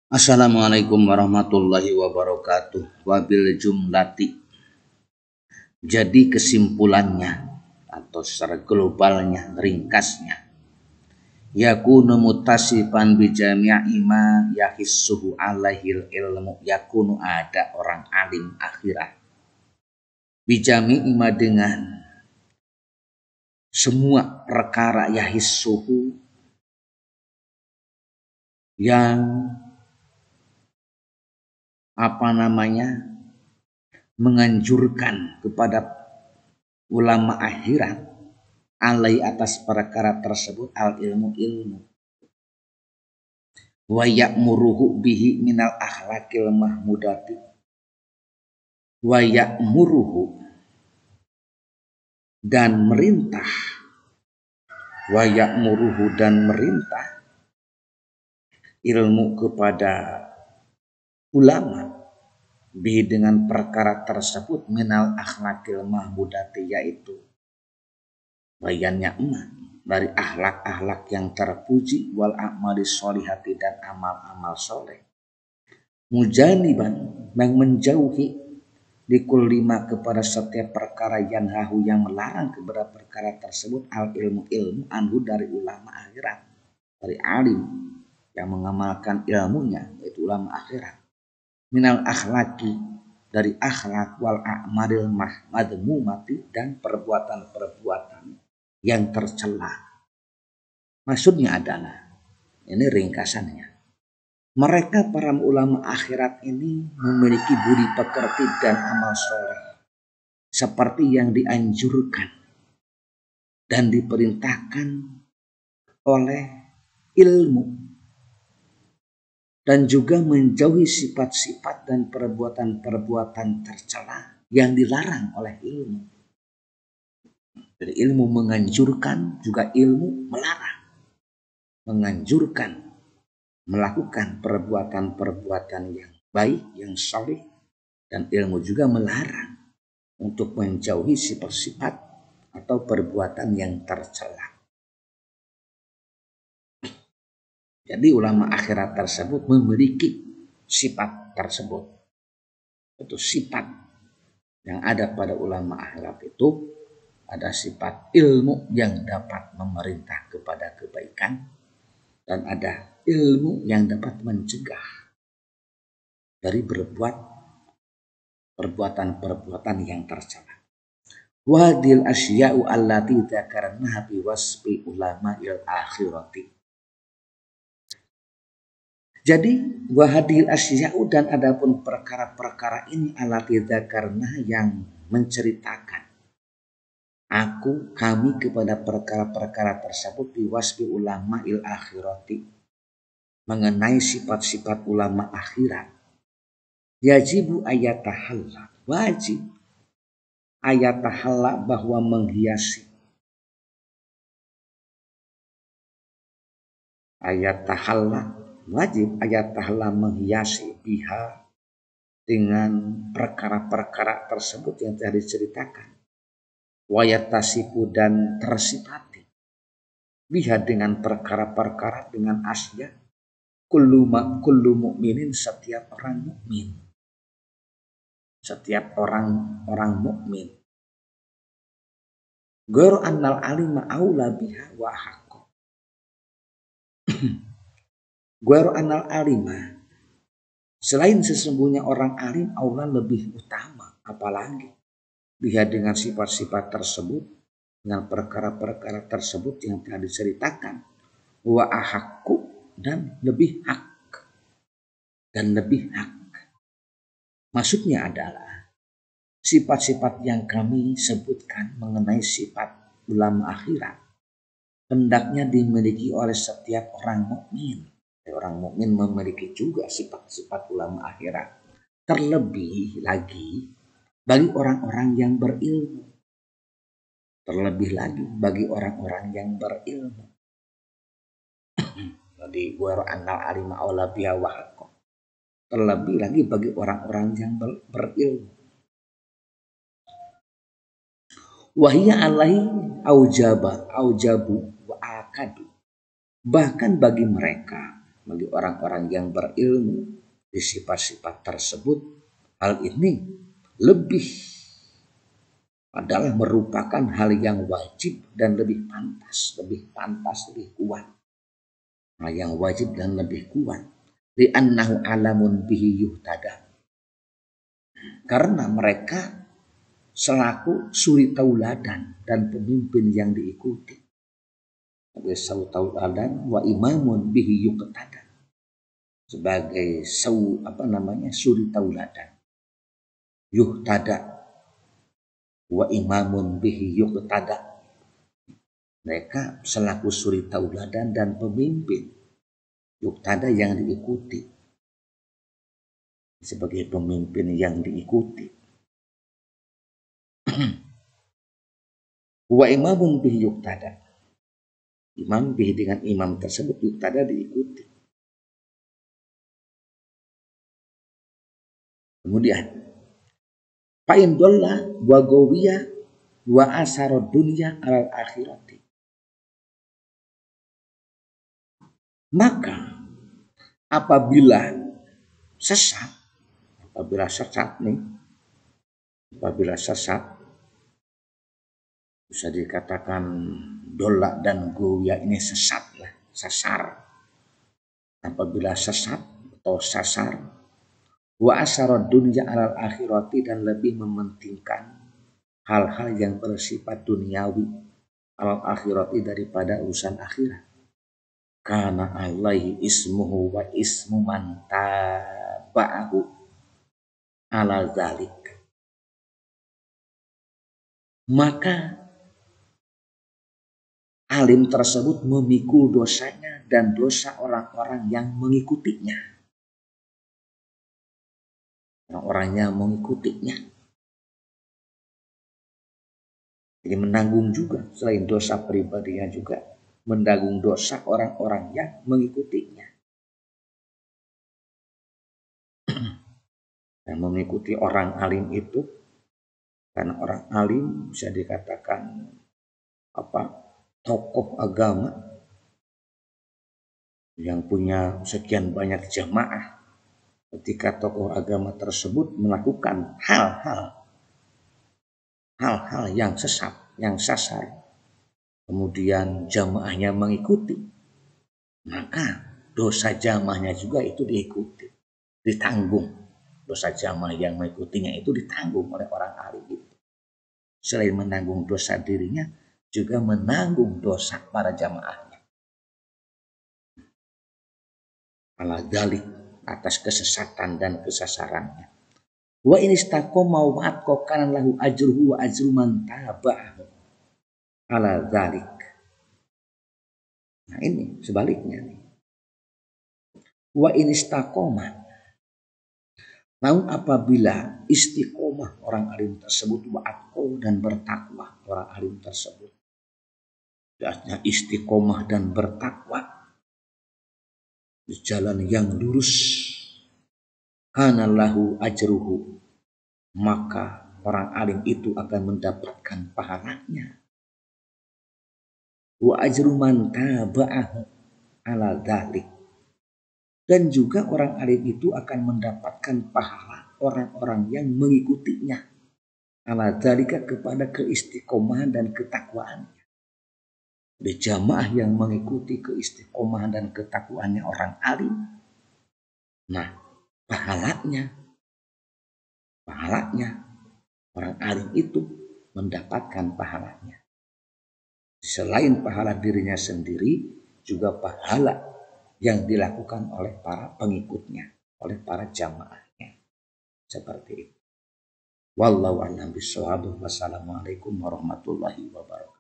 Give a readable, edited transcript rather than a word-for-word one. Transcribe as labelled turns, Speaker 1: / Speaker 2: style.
Speaker 1: Assalamualaikum warahmatullahi wabarakatuh. Wabil jumlati. Jadi kesimpulannya atau secara globalnya, ringkasnya, yakunu mutasifan bijami'i ma yahissuhu alaihil ilmu. Yakunu ada orang alim akhirat bijami'i ma dengan semua perkara yahissuhu yang menganjurkan kepada ulama akhirat alai atas perkara tersebut al ilmu wa ya'muruhu bihi minal akhlaqil mahmudati wa ya'muruhu dan merintah ilmu kepada ulama bihi dengan perkara tersebut minal akhlaqil mahmudati, yaitu bayannya dari akhlak-akhlak yang terpuji wal a'mali sholihati dan amal-amal soleh mujaniban yang menjauhi likul lima kepada setiap perkara yanhahu yang melarang kepada perkara tersebut al ilmu anhu dari ulama akhirat, dari alim yang mengamalkan ilmunya yaitu ulama akhirat, minal akhlaki dari akhlak wal a'malil madmumati dan perbuatan-perbuatan yang tercela. Maksudnya adalah, ini ringkasannya, mereka para ulama akhirat ini memiliki budi pekerti dan amal soleh seperti yang dianjurkan dan diperintahkan oleh ilmu, dan juga menjauhi sifat-sifat dan perbuatan-perbuatan tercela yang dilarang oleh ilmu. Jadi ilmu menganjurkan, juga ilmu melarang. Menganjurkan melakukan perbuatan-perbuatan yang baik, yang saleh, dan ilmu juga melarang untuk menjauhi sifat-sifat atau perbuatan yang tercela. Jadi ulama akhirat tersebut memiliki sifat tersebut. Itu sifat yang ada pada ulama akhirat itu, ada sifat ilmu yang dapat memerintah kepada kebaikan, dan ada ilmu yang dapat mencegah dari berbuat perbuatan-perbuatan yang tercela. Wadil asya'u allati dzakarnaha bi wasfi ulama'il akhirati. Jadi wahadil asya'u, dan adapun perkara-perkara ini allati dzakarnaha yang menceritakan kami kepada perkara-perkara tersebut bi wasfi ulama'il akhirati, mengenai sifat-sifat ulama akhirat. Yajibu ayatahalla, wajib ayatahalla bahwa menghiasi, ayatahalla wajib ayatahalla menghiasi biha dengan perkara-perkara tersebut yang telah diceritakan, wayatasifu dan tersifati biha dengan perkara-perkara dengan asya kullu mu'minin setiap orang mukmin, setiap orang mukmin. Ghairu annal alima aula biha wa haqqo. Ghairu annal alima, selain sesungguhnya orang alim aula lebih utama, apalagi biha dengan sifat-sifat tersebut, dengan perkara-perkara tersebut yang telah diceritakan, wa ahaqqu dan lebih hak, Maksudnya adalah sifat-sifat yang kami sebutkan mengenai sifat ulama akhirat hendaknya dimiliki oleh setiap orang mukmin. Orang mukmin memiliki juga sifat-sifat ulama akhirat. Terlebih lagi bagi orang-orang yang berilmu. Jadi wa annal alima aula biha wa haqqo. Terlebih lagi bagi orang-orang yang berilmu. Wahia alaihi aujabu wa akadu. Bahkan bagi mereka bagi orang-orang yang berilmu di sifat-sifat tersebut, hal ini lebih adalah merupakan hal yang wajib dan lebih pantas, lebih kuat. Hal yang wajib dan lebih kuat. Li'annahu alamun bihi yuhtada. Karena mereka selaku suri tauladan dan pemimpin yang diikuti. Sebagai tauladan wa imamun bihi yuqtada. Sebagai suri tauladan. Yuhtada wa imamun bihi yuqtada. Mereka selaku suri tauladan dan pemimpin yuqtada yang diikuti. Sebagai pemimpin yang diikuti. Wa imamun bihi yuqtada. Imam bihi dengan imam tersebut yuqtada diikuti. Kemudian Fa'in dolla wa gawiyah wa asarod dunya alal akhirati. Maka apabila sesat bisa dikatakan dolla dan gawiyah ini sesat lah, sasar. Apabila sesat atau sasar, wa asarod dunya alal akhirati dan lebih mementingkan hal-hal yang bersifat duniawi alal akhirati daripada urusan akhirat. Kana alaihi ismuhu wa ismu man taba'ahu ala zalik. Maka alim tersebut memikul dosanya dan dosa orang-orang yang mengikutinya. Orang-orang yang mengikutinya. Jadi menanggung juga selain dosa pribadinya juga menanggung dosa orang-orang yang mengikutinya. Dan mengikuti orang alim itu, karena orang alim bisa dikatakan tokoh agama yang punya sekian banyak jamaah. Ketika tokoh agama tersebut melakukan hal-hal yang sesat, yang sasar, kemudian jamaahnya mengikuti, maka dosa jamaahnya juga itu diikuti, ditanggung. Dosa jamaah yang mengikutinya itu ditanggung oleh orang alim itu. Selain menanggung dosa dirinya, juga menanggung dosa para jamaahnya. Ala dalik, atas kesesatan dan kesasarannya. Wa in istaqama wa atqana lahu ajruhu wa ajru man taba'ahu ala dzalik. Nah ini sebaliknya nih. Wa in istaqama, namun apabila istiqomah orang alim tersebut wa atqa dan bertakwa orang alim tersebut. Artinya istiqomah dan bertakwa di jalan yang lurus, kana lahu ajruhu, maka orang alim itu akan mendapatkan pahalanya. Wa ajru man taba'ahu ala dzalik, dan juga orang alim itu akan mendapatkan pahala orang-orang yang mengikutinya ala dzalika, kepada keistiqomahan dan ketakwaannya. Di jamaah yang mengikuti keistiqomahan dan ketakwaannya orang alim, nah pahalanya orang alim itu mendapatkan pahalanya. Selain pahala dirinya sendiri, juga pahala yang dilakukan oleh para pengikutnya, oleh para jamaahnya. Seperti itu. Wallahu a'lam bishawab. Wassalamualaikum warahmatullahi wabarakatuh.